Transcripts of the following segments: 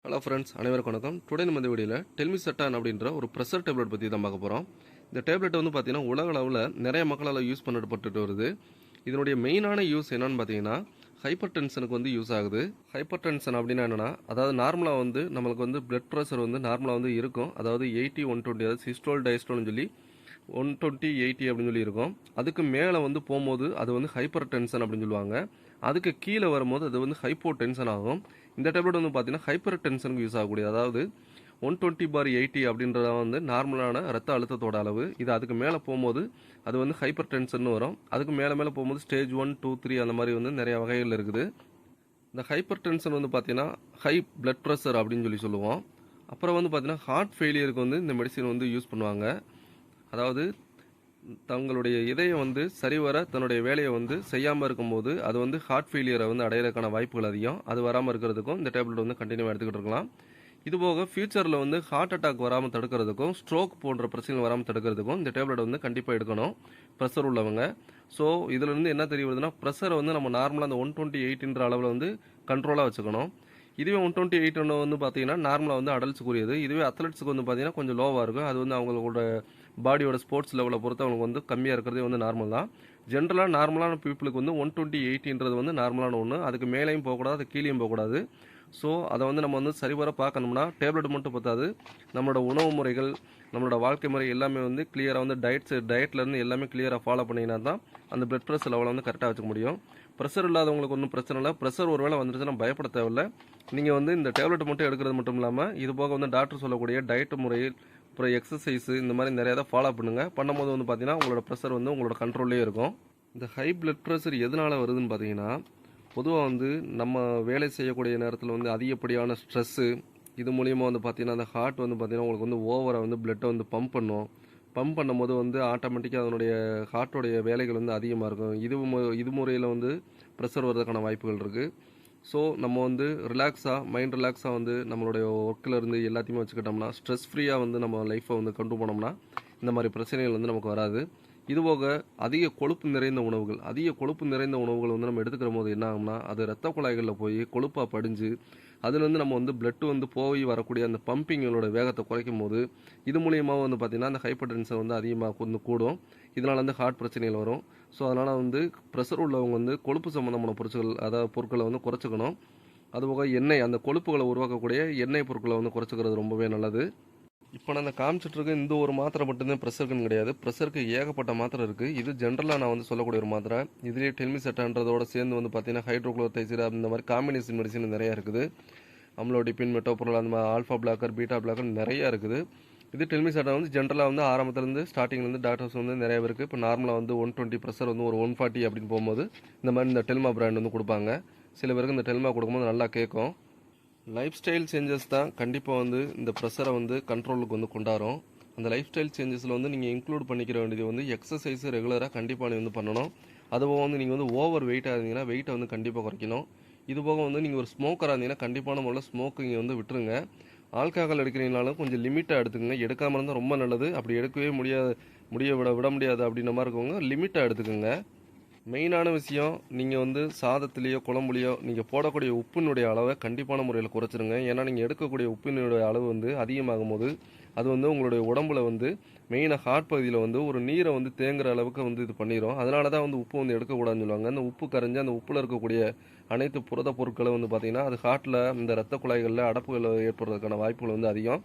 Hello friends, அனைவருக்கும் வணக்கம். Today நம்ம இந்த வீடியோவில் டெல்மிசெட்டான் அப்படின்ற ஒரு ப்ரெஷர் டேப்லெட் பற்றி தான் பார்க்க போகிறோம். இந்த டேப்லெட் வந்து பார்த்தீங்கன்னா உலக அளவில் நிறைய மக்களால் யூஸ் பண்ணப்பட்டுட்டு வருது. இதனுடைய மெயினான யூஸ் என்னன்னு பார்த்தீங்கன்னா ஹைப்பர் டென்ஷனுக்கு வந்து யூஸ் ஆகுது. ஹைப்பர் டென்ஷன் அப்படின்னா என்னென்னா, அதாவது நார்மலாக வந்து நம்மளுக்கு வந்து பிளட் ப்ரெஷர் வந்து நார்மலாக வந்து இருக்கும். அதாவது 80 120, அதாவது சிஸ்டோல் டயஸ்டோல்னு சொல்லி 120 80 அப்படின்னு சொல்லி இருக்கும். அதுக்கு மேலே வந்து போகும்போது அது வந்து ஹைப்பர் டென்ஷன் அப்படின்னு சொல்லுவாங்க. அதுக்கு கீழே வரும்போது அது வந்து ஹைப்போ டென்ஷன் ஆகும். இந்த டேப்லெட் வந்து பார்த்தீங்கன்னா ஹைப்பர் டென்ஷனுக்கு யூஸ் ஆகக்கூடிய, அதாவது 120/80 அப்படின்றத வந்து நார்மலான ரத்த அழுத்தத்தோட அளவு. இது அதுக்கு மேலே போகும்போது அது வந்து ஹைப்பர் டென்ஷன் வரும். அதுக்கு மேலே மேலே போகும்போது ஸ்டேஜ் 1 2 3 அந்த மாதிரி வந்து நிறைய வகைகள் இருக்குது. இந்த ஹைப்பர் டென்ஷன் வந்து பார்த்தீங்கன்னா ஹை பிளட் ப்ரெஷர் அப்படின்னு சொல்லி சொல்லுவோம். அப்புறம் வந்து பார்த்தீங்கன்னா ஹார்ட் ஃபெயிலியருக்கு வந்து இந்த மெடிசின் வந்து யூஸ் பண்ணுவாங்க. அதாவது தங்களுடைய இதயம் வந்து சரிவர தன்னுடைய வேலையை வந்து செய்யாமல் இருக்கும்போது அது வந்து ஹார்ட் ஃபெயிலியரை வந்து அடையிறதுக்கான வாய்ப்புகள் அதிகம். அது வராமல் இருக்கிறதுக்கும் இந்த டேப்லெட் வந்து கண்டினியூவாக எடுத்துக்கிட்டு இருக்கலாம். இதுபோக ஃபியூச்சரில் வந்து ஹார்ட் அட்டாக் வராமல் தடுக்கிறதுக்கும் ஸ்ட்ரோக் போன்ற பிரச்சனைகள் வராமல் தடுக்கிறதுக்கும் இந்த டேப்லெட் வந்து கண்டிப்பாக எடுக்கணும் ப்ரெஷர் உள்ளவங்க. ஸோ இதிலிருந்து என்ன தெரிய வருதுன்னா, ப்ரெஷரை வந்து நம்ம நார்மலாக அந்த 128 அளவில் வந்து கண்ட்ரோலாக வச்சுக்கணும். இதுவே 128 வந்து பார்த்தீங்கன்னா நார்மலாக வந்து அடல்ட்ஸுக்குரியது. இதுவே அத்லெட்ஸுக்கு வந்து பார்த்தீங்கன்னா கொஞ்சம் லோவாக இருக்கும். அது வந்து அவங்களோட பாடியோட ஸ்போர்ட்ஸ் லெவலை பொறுத்து அவங்களுக்கு வந்து கம்மியாக இருக்கிறதே வந்து நார்மல் தான். ஜென்ரலாக நார்மலான பீப்புளுக்கு வந்து 120/80 வந்து நார்மலான ஒன்று. அதுக்கு மேலேயும் போகக்கூடாது, அது கீழேயும் போகக்கூடாது. ஸோ அதை வந்து நம்ம வந்து சரிவர பார்க்கணும்னா டேப்லெட் மட்டும் பத்தாது, நம்மளோட உணவு முறைகள், நம்மளோட வாழ்க்கை முறை எல்லாமே வந்து கிளியராக வந்து டயட்லேருந்து எல்லாமே கிளியராக ஃபாலோ பண்ணிங்கன்னா தான் அந்த பிளட் ப்ரெஷர் லெவலை வந்து கரெக்டாக வச்சுக்க முடியும். ப்ரெஷர் இல்லாதவங்களுக்கு ஒன்றும் பிரச்சனை இல்லை. ப்ரெஷர் ஒரு வேளை வந்துருச்சுன்னா பயப்பட தேவையில்லை. நீங்கள் வந்து இந்த டேப்லெட் மட்டும் எடுக்கிறது மட்டும் இல்லாமல் இது போக வந்து டாக்டர் சொல்லக்கூடிய டயட் முறை, அப்புறம் எக்ஸசைஸு, இந்த மாதிரி நிறையா தான் ஃபாலோ பண்ணுங்கள். பண்ணும்போது வந்து பார்த்தீங்கன்னா உங்களோட ப்ரெஷர் வந்து உங்களோட கண்ட்ரோல்லே இருக்கும். இந்த ஹை பிளட் ப்ரெஷர் எதனால் வருதுன்னு பார்த்தீங்கன்னா, பொதுவாக வந்து நம்ம வேலை செய்யக்கூடிய நேரத்தில் வந்து அதிகப்படியான ஸ்ட்ரெஸ்ஸு, இது மூலியமாக வந்து பார்த்திங்கன்னா அந்த ஹார்ட் வந்து பார்த்திங்கன்னா உங்களுக்கு வந்து ஓவராக வந்து பிளட்டை வந்து பம்ப் பண்ணும். பம்ப் பண்ணும்போது வந்து ஆட்டோமேட்டிக்காக அதனுடைய ஹார்ட்டோடைய வேலைகள் வந்து அதிகமாக இருக்கும். இது முறையில் வந்து ப்ரெஷர் வர்றதுக்கான வாய்ப்புகள் இருக்குது. ஸோ நம்ம வந்து மைண்ட் ரிலாக்ஸாக வந்து நம்மளுடைய ஒர்க்கில் இருந்து எல்லாத்தையுமே வச்சுக்கிட்டோம்னா, ஸ்ட்ரெஸ் ஃப்ரீயாக வந்து நம்ம லைஃப்பை வந்து கொண்டு போனோம்னா இந்த மாதிரி பிரச்சனைகள் வந்து நமக்கு வராது. இதுபோக அதிக கொழுப்பு நிறைந்த உணவுகள் வந்து நம்ம எடுத்துக்கிற போது என்ன ஆகும்னா, அது ரத்த குழாய்களில் போய் கொழுப்பாக படிஞ்சு அதுலேருந்து நம்ம வந்து பிளட்டு வந்து போய் வரக்கூடிய அந்த பம்பிங்களோட வேகத்தை குறைக்கும் போது இது மூலியமாக வந்து பார்த்திங்கன்னா அந்த ஹைப்பர் டென்ஷன் வந்து அதிகமாக வந்து கூடும். இதனால் வந்து ஹார்ட் பிரச்சனைகள் வரும். ஸோ அதனால் வந்து ப்ரெஷர் உள்ளவங்க வந்து கொழுப்பு சம்மந்தமான பொருட்களை வந்து குறைச்சிக்கணும். அதுபோக எண்ணெய், அந்த கொழுப்புகளை உருவாக்கக்கூடிய எண்ணெய் பொருட்களை வந்து குறைச்சிக்கிறது ரொம்பவே நல்லது. இப்போ நான் அந்த காமிச்சிட்ருக்க இந்த ஒரு மாத்திரை மட்டும்தான் ப்ரெஷருக்குன்னு கிடையாது. ப்ரெஷருக்கு ஏகப்பட்ட மாத்திரை இருக்குது. இது ஜென்ரலாக நான் வந்து சொல்லக்கூடிய ஒரு மாத்திரை. இதுலேயே டெல்மிசெட்டான்றதோட சேர்ந்து வந்து பார்த்தீங்கன்னா ஹைட்ரோக்ளோரோதைசின் அந்த மாதிரி காம்பினேஷன் மெடிசின் நிறையா இருக்குது. அம்லோடிபின், மெட்டோப்ரோல், அந்த மாதிரி ஆல்ஃபா பிளாக்கர், பீட்டா பிளாக்கர் நிறையா இருக்குது. இது டெல்மிசெட்டான் வந்து ஜென்ரலாக வந்து ஆரம்பத்துலேருந்து ஸ்டார்டிங்லேருந்து டாக்டர்ஸ் வந்து நிறைய பேருக்கு இப்போ நார்மலாக வந்து 120 ப்ரெஷர் வந்து ஒரு 140 அப்படின்னு போகும்போது இந்த மாதிரி இந்த டெல்மா பிராண்ட் வந்து கொடுப்பாங்க. சில பேருக்கு இந்த டெல்மா கொடுக்கும்போது நல்லா கேட்கும். லைஃப் ஸ்டைல் சேஞ்சஸ் தான் கண்டிப்பாக வந்து இந்த ப்ரெஷரை வந்து கண்ட்ரோலுக்கு வந்து கொண்டாடும். அந்த லைஃப் ஸ்டைல் சேஞ்சஸில் வந்து நீங்கள் இன்க்ளூட் பண்ணிக்கிற வேண்டியது வந்து எக்ஸசைஸ் ரெகுலராக கண்டிப்பாக நீங்கள் வந்து பண்ணணும். அதுபோக வந்து நீங்கள் வந்து ஓவர் வெயிட்டாக இருந்தீங்கன்னா வெயிட்டை வந்து கண்டிப்பாக குறைக்கணும். இதுபோக வந்து நீங்கள் ஒரு ஸ்மோக்கராக இருந்தீங்கன்னா கண்டிப்பான முறையில் ஸ்மோக்கிங்கை வந்து விட்டுருங்க. ஆல்கஹால் எடுக்கிறீங்கனாலும் கொஞ்சம் லிமிட்டாக எடுத்துக்கோங்க. எடுக்காமல் இருந்தால் ரொம்ப நல்லது. அப்படி எடுக்கவே விட முடியாது அப்படின்ற மாதிரி இருக்கவங்க லிமிட்டாக எடுத்துக்கோங்க. மெயினான விஷயம், நீங்கள் வந்து சாதத்துலேயோ குழம்புலையோ நீங்கள் போடக்கூடிய உப்பினுடைய அளவை கண்டிப்பான முறையில் குறைச்சிருங்க. ஏன்னா நீங்கள் எடுக்கக்கூடிய உப்பினுடைய அளவு வந்து அதிகமாகும் போது அது வந்து உங்களுடைய உடம்புல வந்து மெயினாக ஹார்ட் பகுதியில் வந்து ஒரு நீரை வந்து தேங்குற அளவுக்கு வந்து இது பண்ணிடும். அதனால தான் வந்து உப்பு வந்து எடுக்கக்கூடாதுன்னு சொல்லுவாங்க. அந்த உப்பு கரைஞ்சி அந்த உப்பில் இருக்கக்கூடிய அனைத்து புரத பொருட்களும் வந்து பார்த்திங்கன்னா அது ஹார்ட்டில் இந்த ரத்த குழாய்களில் அடப்புகள் ஏற்படுறதுக்கான வாய்ப்புகள் வந்து அதிகம்.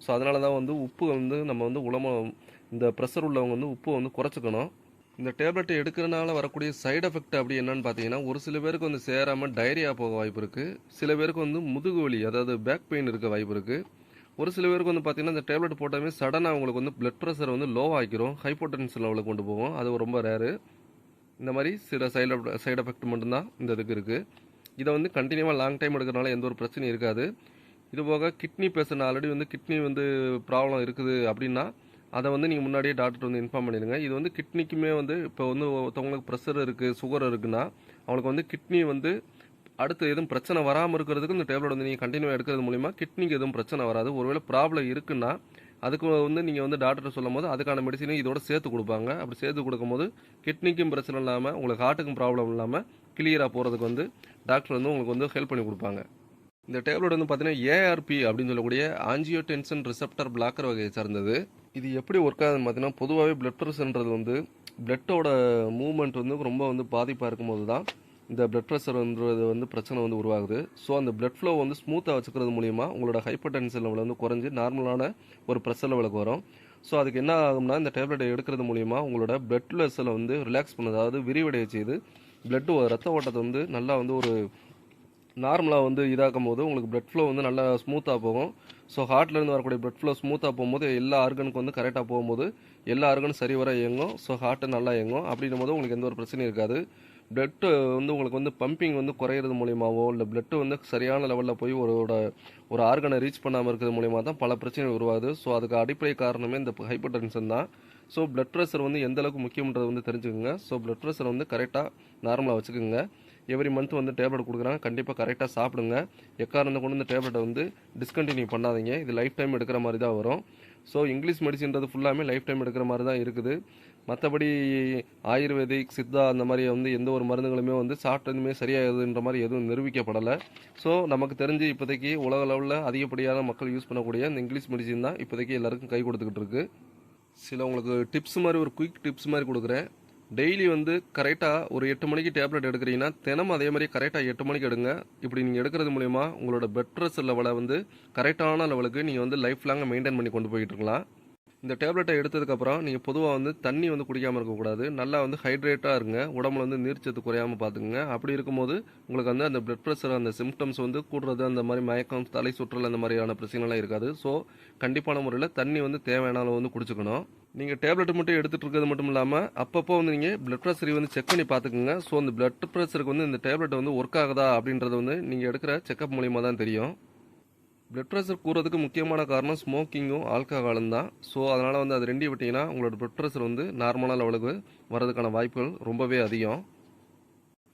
ஸோ அதனால தான் வந்து உப்பு வந்து நம்ம வந்து இந்த ப்ரெஷர் உள்ளவங்க வந்து உப்பு வந்து குறைச்சிக்கணும். இந்த டேப்லெட்டை எடுக்கிறனால வரக்கூடிய சைடு எஃபெக்ட் அப்படி என்னன்னு பார்த்தீங்கன்னா, ஒரு சில பேருக்கு வந்து சேராமல் டயரியா போக வாய்ப்பு இருக்குது. சில பேருக்கு வந்து முதுகு வலி, அதாவது பேக் பெயின் இருக்க வாய்ப்பு இருக்குது. ஒரு சில பேருக்கு வந்து பார்த்தீங்கன்னா இந்த டேப்லெட் போட்டாமே சடனாக அவங்களுக்கு வந்து பிளட் ப்ரெஷர் வந்து லோ ஆக்கிரும், ஹைப்போடென்ஷன் லெவலுக்கு கொண்டு போகும். அது ரொம்ப ரேரு. இந்த மாதிரி சில சைடு எஃபெக்ட் மட்டும்தான் இந்த இதுக்கு இருக்குது. இதை வந்து கண்டினியூவாக லாங் டைம் எடுக்கிறனால எந்த ஒரு பிரச்சனையும் இருக்காது. இதுபோக கிட்னி பேஷண்ட் ஆல்ரெடி வந்து கிட்னி வந்து ப்ராப்ளம் இருக்குது அப்படின்னா அதை வந்து நீங்கள் முன்னாடியே டாக்டர் வந்து இன்ஃபார்ம் பண்ணிடுங்க. இது வந்து கிட்னிக்குமே வந்து இப்போ வந்து ஒருத்தவங்களுக்கு ப்ரெஷர் இருக்குது, சுகர் இருக்குன்னா அவங்களுக்கு வந்து கிட்னி வந்து அடுத்து எதுவும் பிரச்சனை வராமல் இருக்கிறதுக்கு இந்த டேப்லெட் வந்து நீங்கள் கண்டினியூவாக எடுக்கிறது மூலிமா கிட்னிக்கு எதுவும் பிரச்சனை வராது. ஒருவேளை ப்ராப்ளம் இருக்குன்னா அதுக்கு வந்து நீங்கள் வந்து டாக்டர் சொல்லும் போது அதுக்கான மெடிசனையும் இதோட சேர்த்து கொடுப்பாங்க. அப்படி சேர்த்து கொடுக்கும்போது கிட்னிக்கும் பிரச்சனை இல்லாமல் உங்களுக்கு ஹார்ட்டுக்கும் ப்ராப்ளம் இல்லாமல் கிளியராக போகிறதுக்கு வந்து டாக்டர் வந்து உங்களுக்கு வந்து ஹெல்ப் பண்ணி கொடுப்பாங்க. இந்த டேப்லெட் வந்து பார்த்தீங்கன்னா ஏஆர்பி அப்படின்னு சொல்லக்கூடிய ஆஞ்சியோடென்சின் ரிசெப்டர் பிளாக்கர் வகையை சார்ந்தது. இது எப்படி ஒர்க் ஆகுதுன்னு பார்த்தீங்கன்னா, பொதுவாகவே பிளட் ப்ரெஷர்ன்றது வந்து பிளட்டோட மூவ்மெண்ட் வந்து ரொம்ப வந்து பாதிப்பாக இருக்கும்போது தான் இந்த பிளட் ப்ரெஷர்ன்றது வந்து பிரச்சனை வந்து உருவாகுது. ஸோ அந்த பிளட் ஃப்ளோ வந்து ஸ்மூத்தாக வச்சுக்கிறது மூலிமா உங்களோட ஹைப்பர் டென்ஷன் லெவல் வந்து குறைஞ்சி நார்மலான ஒரு ப்ரெஷர் லெவலுக்கு வரும். ஸோ அதுக்கு என்ன ஆகும்னா, இந்த டேப்லெட்டை எடுக்கிறது மூலிமா உங்களோட பிளட் வெசலை வந்து ரிலாக்ஸ் பண்ணுது, அதாவது விரிவடைய செய்து பிளட் ரத்த ஓட்டத்தை வந்து நல்லா வந்து ஒரு நார்மலாக வந்து இதாக்கும் போது உங்களுக்கு பிளட் ஃப்ளோ வந்து நல்லா ஸ்மூத்தாக போகும். ஸோ ஹார்ட்லேருந்து வரக்கூடிய பிளட் ஃப்ளோ ஸ்மூத்தாக போகும்போது எல்லா ஆர்கனுக்கு வந்து கரெக்டாக போகும்போது எல்லா ஆர்கனும் சரிவர இயங்கும். ஸோ ஹார்ட்டு நல்லா இயங்கும். அப்படின்னும் போது உங்களுக்கு எந்த ஒரு பிரச்சனையும் இருக்காது. பிளட்டு வந்து உங்களுக்கு வந்து பம்பிங் வந்து குறையிறது மூலியமாவோ இல்லை பிளட்டு வந்து சரியான லெவலில் போய் ஒரு ஆர்கனை ரீச் பண்ணாமல் இருக்கிறது மூலியமாக தான் பல பிரச்சனைகள் உருவாகுது. ஸோ அதுக்கு அடிப்படை காரணமே இந்த ஹைப்பர் டென்ஷன் தான். ஸோ பிளட் ப்ரெஷர் வந்து எந்த அளவுக்கு முக்கியம்ன்றது வந்து தெரிஞ்சுக்கோங்க. ஸோ பிளட் ப்ரெஷர் வந்து கரெக்டாக நார்மலாக வச்சுக்கோங்க. எவ்ரி மந்த் வந்து டேப்லெட் கொடுக்குறாங்க, கண்டிப்பாக கரெக்டாக சாப்பிடுங்க. எக்காரணத்தை கொண்டு இந்த டேப்லெட்டை வந்து டிஸ்கண்டினியூ பண்ணாதீங்க. இது லைஃப் டைம் எடுக்கிற மாதிரி தான் வரும். ஸோ இங்கிலீஷ் மெடிசின்றது ஃபுல்லாமே லைஃப் டைம் எடுக்கிற மாதிரி தான் இருக்குது. மற்றபடி ஆயுர்வேதிக், சித்தா அந்த மாதிரி வந்து எந்த ஒரு மருந்துகளுமே வந்து சாப்பிட்டதுமே சரியாகுதுன்ற மாதிரி எதுவும் நிரூபிக்கப்படலை. ஸோ நமக்கு தெரிஞ்சு இப்போதைக்கு உலக அளவில் அதிகப்படியான மக்கள் யூஸ் பண்ணக்கூடிய இந்த இங்கிலீஷ் மெடிசின் தான் இப்போதைக்கு எல்லாருக்கும் கை கொடுத்துக்கிட்டு இருக்கு. சில உங்களுக்கு டிப்ஸ் மாதிரி ஒரு குயிக் டிப்ஸ் மாதிரி கொடுக்குறேன். டெய்லி வந்து கரெக்டாக ஒரு 8 மணிக்கு டேப்லெட் எடுக்கிறீங்கன்னா தினமும் அதே மாதிரி கரெக்டாக 8 மணிக்கு எடுங்க. இப்படி நீங்கள் எடுக்கிறது மூலிமா உங்களோட பிளட் ப்ரெஷர் லெவலை வந்து கரெக்டான லெவலுக்கு நீங்கள் வந்து லைஃப் லாங்காக மெயின்டைன் பண்ணி கொண்டு போயிட்டு இருக்கலாம். இந்த டேப்லெட்டை எடுத்ததுக்கப்புறம் நீங்கள் பொதுவாக வந்து தண்ணி வந்து குடிக்காமல் இருக்கக்கூடாது. நல்லா வந்து ஹைட்ரேட்டாக இருங்க. உடம்புல வந்து நீர்ச்சத்து குறையாமல் பார்த்துக்குங்க. அப்படி இருக்கும்போது உங்களுக்கு வந்து அந்த பிளட் ப்ரெஷர் அந்த சிம்டம்ஸ் வந்து கூடுறது, அந்த மாதிரி மயக்கம், தலை சுற்றல் அந்த மாதிரியான பிரச்சனைலாம் இருக்காது. ஸோ கண்டிப்பான முறையில் தண்ணி வந்து தேவையான அளவு வந்து குடிச்சுக்கணும். நீங்கள் டேப்லெட் மட்டும் எடுத்துகிட்டு இருக்கிறது மட்டும் இல்லாமல் அப்பப்போ வந்து நீங்கள் பிளட் ப்ரெஷரை வந்து செக் பண்ணி பார்த்துக்குங்க. ஸோ அந்த பிளட் ப்ரெஷருக்கு வந்து இந்த டேப்லெட் வந்து ஒர்க் ஆகுதா அப்படின்றது வந்து நீங்கள் எடுக்கிற செக்அப் மூலிமா தான் தெரியும். பிளட் ப்ரெஷர் கூறதுக்கு முக்கியமான காரணம் ஸ்மோக்கிங்கும் ஆல்கஹாலும் தான். ஸோ அதனால் வந்து அது ரெண்டையும் விட்டிங்கன்னா உங்களோட பிளட் ப்ரெஷர் வந்து நார்மலான லெவலுக்கு வரதுக்கான வாய்ப்புகள் ரொம்பவே அதிகம்.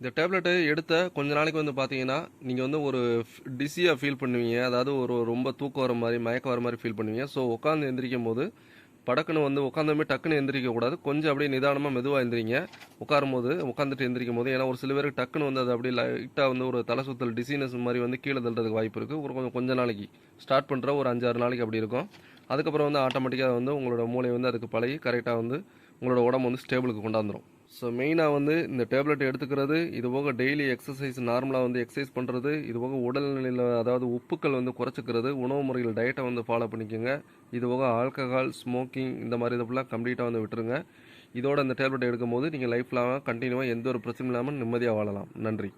இந்த டேப்லெட்டை எடுத்த கொஞ்ச நாளைக்கு வந்து பார்த்தீங்கன்னா நீங்கள் வந்து ஒரு டிஸியாக ஃபீல் பண்ணுவீங்க. அதாவது ரொம்ப தூக்கம் வர மாதிரி, மயக்கம் வர மாதிரி ஃபீல் பண்ணுவீங்க. ஸோ உட்காந்து எந்திரிக்கும் போது படக்குன்னு வந்து உட்காந்தமே டக்குன்னு எந்திரிக்கக்கூடாது. கொஞ்சம் அப்படியே நிதானமாக மெதுவாக எந்திரிங்க. உட்காந்துட்டு எந்திரிக்கும் போது, ஏன்னா ஒரு சில பேருக்கு டக்குன்னு வந்து அது அப்படியே லைட்டாக வந்து ஒரு தலை சுத்தல், டிசீனஸ் மாதிரி வந்து கீழே தள்ளுறதுக்கு வாய்ப்பு இருக்குது. கொஞ்ச நாளைக்கு ஸ்டார்ட் பண்ணுற ஒரு 5-6 நாளைக்கு அப்படி இருக்கும். அதுக்கப்புறம் வந்து ஆட்டோமேட்டிக்காக வந்து உங்களோட மூளை வந்து அதுக்கு பழகி கரெக்டாக வந்து உங்களோட உடம்பு வந்து ஸ்டேபிளுக்கு கொண்டாந்துடும். ஸோ மெயினாக வந்து இந்த டேப்லெட் எடுத்துக்கிறது, இது போக டெய்லி எக்ஸசைஸ் நார்மலாக வந்து எக்ஸசைஸ் பண்ணுறது, இது போக உடல்நிலையில் அதாவது உப்புக்கள் வந்து குறைச்சிக்கிறது, உணவு முறைகள் டயட்டை வந்து ஃபாலோ பண்ணிக்கோங்க. இது போக ஆல்கஹால், ஸ்மோக்கிங் இந்த மாதிரி இதை ஃபுல்லாக கம்ப்ளீட்டாக வந்து விட்டுருங்க. இதோட இந்த டேப்லெட் எடுக்கும்போது நீங்கள் லைஃப் லாங்காக கண்டினியூவாக எந்த ஒரு பிரச்சனையும் இல்லாமல் நிம்மதியாக வாழலாம். நன்றி.